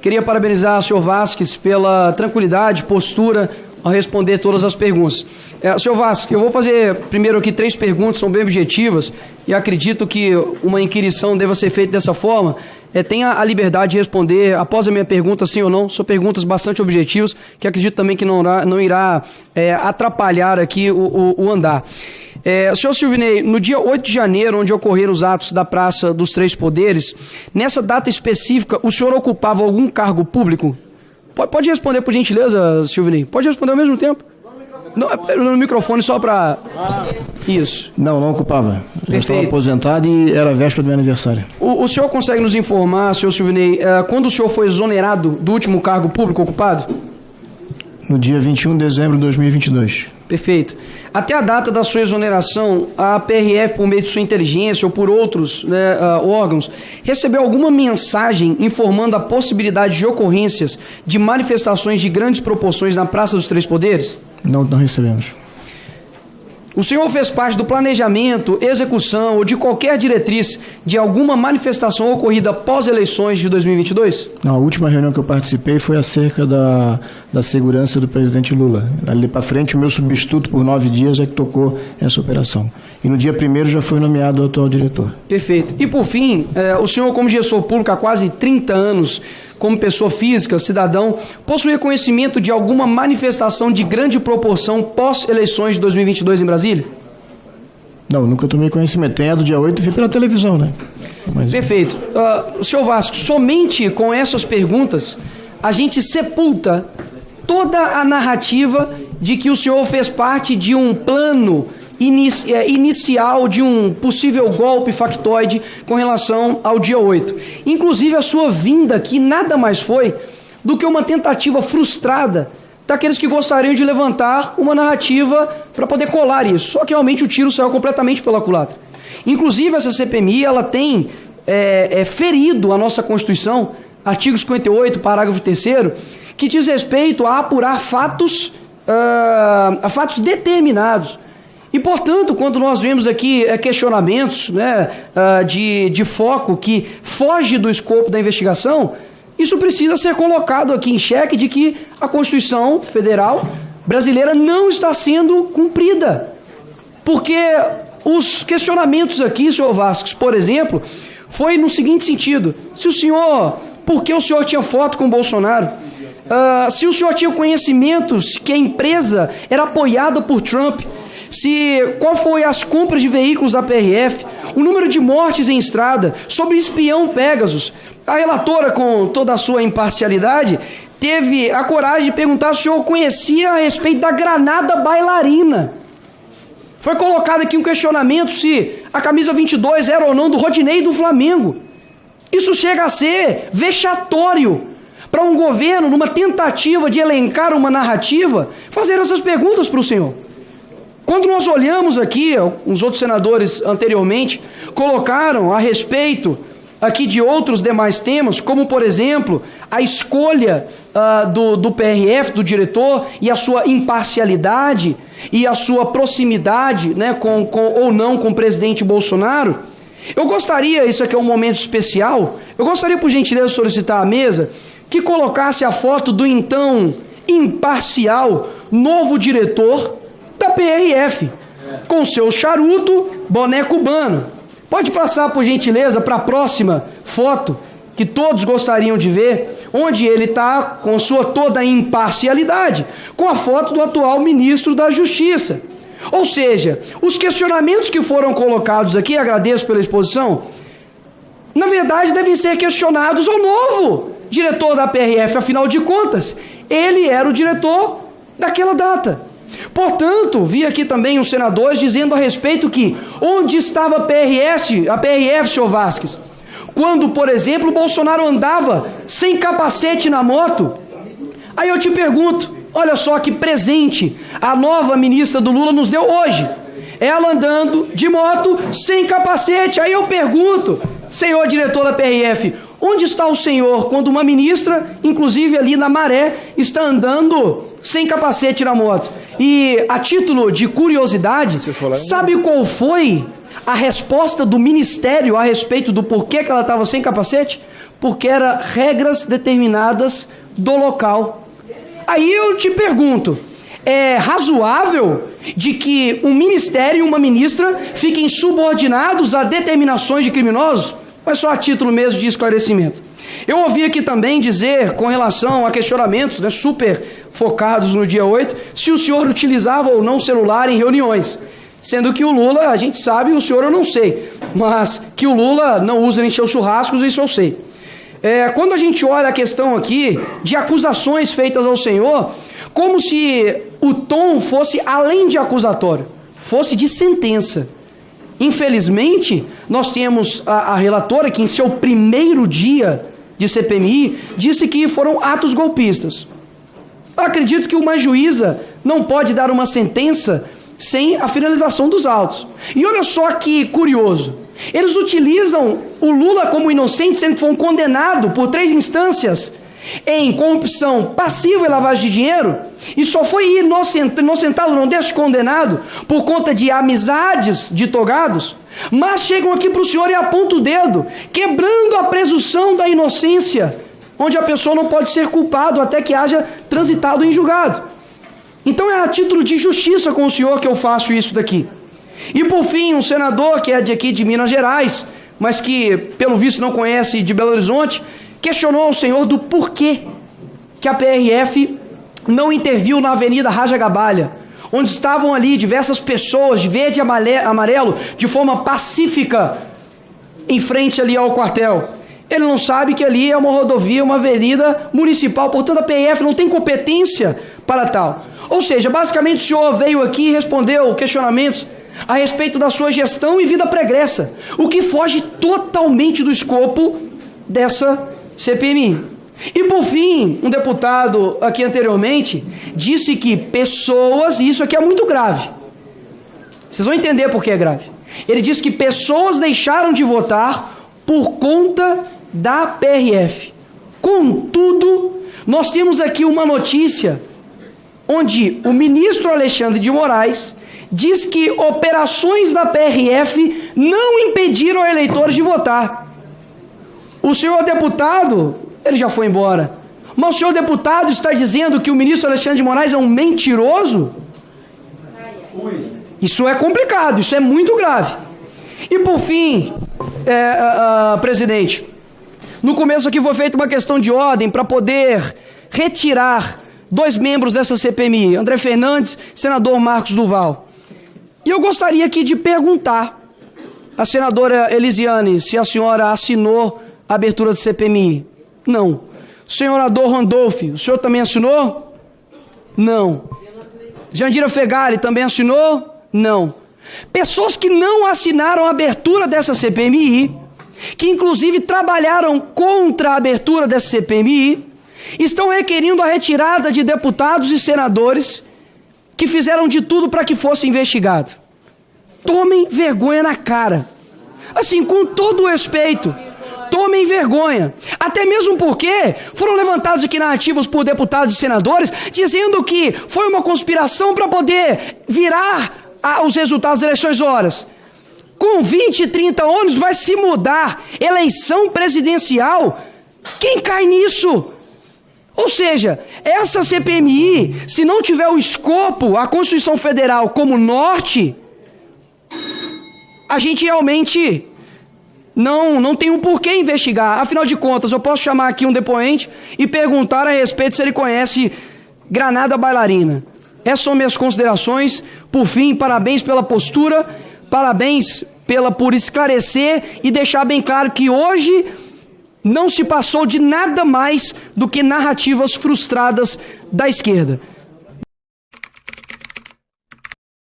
Queria parabenizar o senhor Vasques pela tranquilidade, postura, ao responder todas as perguntas. Senhor Vasques, eu vou fazer primeiro aqui 3 perguntas, são bem objetivas, e acredito que uma inquirição deva ser feita dessa forma. Tenha a liberdade de responder após a minha pergunta, sim ou não. São perguntas bastante objetivas, que acredito também que não irá atrapalhar aqui o andar. Senhor Silvinei, no dia 8 de janeiro, onde ocorreram os atos da Praça dos Três Poderes, nessa data específica, o senhor ocupava algum cargo público? Pode responder, por gentileza, Silvinei. Pode responder ao mesmo tempo. No microfone só para... Isso. Não ocupava. Eu estava aposentado e era véspera do meu aniversário. O senhor consegue nos informar, senhor Silvinei, quando o senhor foi exonerado do último cargo público ocupado? No dia 21 de dezembro de 2022. Perfeito. Até a data da sua exoneração, a PRF, por meio de sua inteligência ou por outros órgãos, recebeu alguma mensagem informando a possibilidade de ocorrências de manifestações de grandes proporções na Praça dos Três Poderes? Não recebemos. O senhor fez parte do planejamento, execução ou de qualquer diretriz de alguma manifestação ocorrida pós-eleições de 2022? Não, a última reunião que eu participei foi acerca da segurança do presidente Lula. Ali para frente, o meu substituto por 9 dias é que tocou essa operação. E no dia 1º já foi nomeado o atual diretor. Perfeito. E por fim, o senhor, como gestor público há quase 30 anos, como pessoa física, cidadão, possui conhecimento de alguma manifestação de grande proporção pós-eleições de 2022 em Brasília? Não, nunca tomei conhecimento. Tem a do dia 8 e vi pela televisão, né? Perfeito. Senhor Vasco, somente com essas perguntas, a gente sepulta toda a narrativa de que o senhor fez parte de um plano inicial de um possível golpe factoide com relação ao dia 8. Inclusive, a sua vinda aqui nada mais foi do que uma tentativa frustrada daqueles que gostariam de levantar uma narrativa para poder colar isso. Só que realmente o tiro saiu completamente pela culatra. Inclusive, essa CPMI ela tem ferido a nossa Constituição, artigo 58, parágrafo 3º, que diz respeito a apurar fatos determinados. E, portanto, quando nós vemos aqui questionamentos de foco que foge do escopo da investigação, isso precisa ser colocado aqui em xeque de que a Constituição Federal brasileira não está sendo cumprida. Porque os questionamentos aqui, senhor Vasques, por exemplo, foi no seguinte sentido: por que o senhor tinha foto com o Bolsonaro? Se o senhor tinha conhecimentos que a empresa era apoiada por Trump, qual foi as compras de veículos da PRF, o número de mortes em estrada, sobre espião Pegasus. A relatora, com toda a sua imparcialidade, teve a coragem de perguntar se o senhor conhecia a respeito da granada bailarina. Foi colocado aqui um questionamento se a camisa 22 era ou não do Rodinei do Flamengo. Isso chega a ser vexatório para um governo, numa tentativa de elencar uma narrativa, fazer essas perguntas para o senhor. Quando nós olhamos aqui, os outros senadores anteriormente colocaram a respeito aqui de outros demais temas, como, por exemplo, a escolha do PRF, do diretor, e a sua imparcialidade e a sua proximidade, ou não com o presidente Bolsonaro. Eu gostaria, isso aqui é um momento especial, eu gostaria, por gentileza, de solicitar à mesa que colocasse a foto do então imparcial novo diretor da PRF, com seu charuto, boné cubano. Pode passar, por gentileza, para a próxima foto, que todos gostariam de ver, onde ele está com sua toda imparcialidade, com a foto do atual ministro da Justiça. Ou seja, os questionamentos que foram colocados aqui, agradeço pela exposição, na verdade devem ser questionados ao novo diretor da PRF, afinal de contas, ele era o diretor daquela data. Portanto, vi aqui também os senadores dizendo a respeito que onde estava a PRF, senhor Vasques, quando, por exemplo, o Bolsonaro andava sem capacete na moto. Aí eu te pergunto, olha só que presente a nova ministra do Lula nos deu hoje. Ela andando de moto sem capacete. Aí eu pergunto, senhor diretor da PRF, onde está o senhor quando uma ministra, inclusive ali na Maré, está andando sem capacete na moto? E a título de curiosidade, sabe qual foi a resposta do ministério a respeito do porquê que ela estava sem capacete? Porque eram regras determinadas do local. Aí eu te pergunto, é razoável de que um ministério e uma ministra fiquem subordinados a determinações de criminosos? Mas só a título mesmo de esclarecimento. Eu ouvi aqui também dizer, com relação a questionamentos, né, super focados no dia 8, se o senhor utilizava ou não celular em reuniões. Sendo que o Lula, a gente sabe, o senhor eu não sei, mas que o Lula não usa em seus churrascos, isso eu sei. Quando a gente olha a questão aqui de acusações feitas ao senhor, como se o tom fosse além de acusatório, fosse de sentença. Infelizmente, nós temos a relatora que em seu primeiro dia de CPMI disse que foram atos golpistas. Eu acredito que uma juíza não pode dar uma sentença sem a finalização dos autos. E olha só que curioso, eles utilizam o Lula como inocente, sendo que foi condenado por 3 instâncias em corrupção passiva e lavagem de dinheiro, e só foi inocentado, não deixa condenado, por conta de amizades de togados, mas chegam aqui para o senhor e apontam o dedo, quebrando a presunção da inocência, onde a pessoa não pode ser culpado até que haja transitado em julgado. Então é a título de justiça com o senhor que eu faço isso daqui. E por fim, um senador que é de aqui de Minas Gerais, mas que pelo visto não conhece de Belo Horizonte, questionou ao senhor do porquê que a PRF não interviu na Avenida Raja Gabalha, onde estavam ali diversas pessoas de verde e amarelo, de forma pacífica, em frente ali ao quartel. Ele não sabe que ali é uma rodovia, uma avenida municipal, portanto a PRF não tem competência para tal. Ou seja, basicamente o senhor veio aqui e respondeu questionamentos a respeito da sua gestão e vida pregressa, o que foge totalmente do escopo dessa CPMI. E por fim, um deputado aqui anteriormente disse que pessoas, e isso aqui é muito grave, vocês vão entender por que é grave. Ele disse que pessoas deixaram de votar por conta da PRF. Contudo, nós temos aqui uma notícia onde o ministro Alexandre de Moraes diz que operações da PRF não impediram eleitores de votar. O senhor deputado, ele já foi embora, mas o senhor deputado está dizendo que o ministro Alexandre de Moraes é um mentiroso? Isso é complicado, isso é muito grave. E por fim, presidente, no começo aqui foi feita uma questão de ordem para poder retirar 2 membros dessa CPMI, André Fernandes e senador Marcos Duval. E eu gostaria aqui de perguntar à senadora Elisiane se a senhora assinou a abertura da CPMI. Não. Senador Randolph, o senhor também assinou? Não. Jandira Fegali também assinou? Não. Pessoas que não assinaram a abertura dessa CPMI, que inclusive trabalharam contra a abertura dessa CPMI, estão requerindo a retirada de deputados e senadores que fizeram de tudo para que fosse investigado. Tomem vergonha na cara. Assim, com todo o respeito, tomem vergonha. Até mesmo porque foram levantados aqui narrativas por deputados e senadores dizendo que foi uma conspiração para poder virar os resultados das eleições. Horas. Com 20, 30 anos vai se mudar eleição presidencial. Quem cai nisso? Ou seja, essa CPMI, se não tiver o escopo, a Constituição Federal como norte, a gente realmente não tem um porquê investigar. Afinal de contas, eu posso chamar aqui um depoente e perguntar a respeito se ele conhece granada bailarina. Essas são minhas considerações. Por fim, parabéns pela postura, parabéns por esclarecer e deixar bem claro que hoje não se passou de nada mais do que narrativas frustradas da esquerda.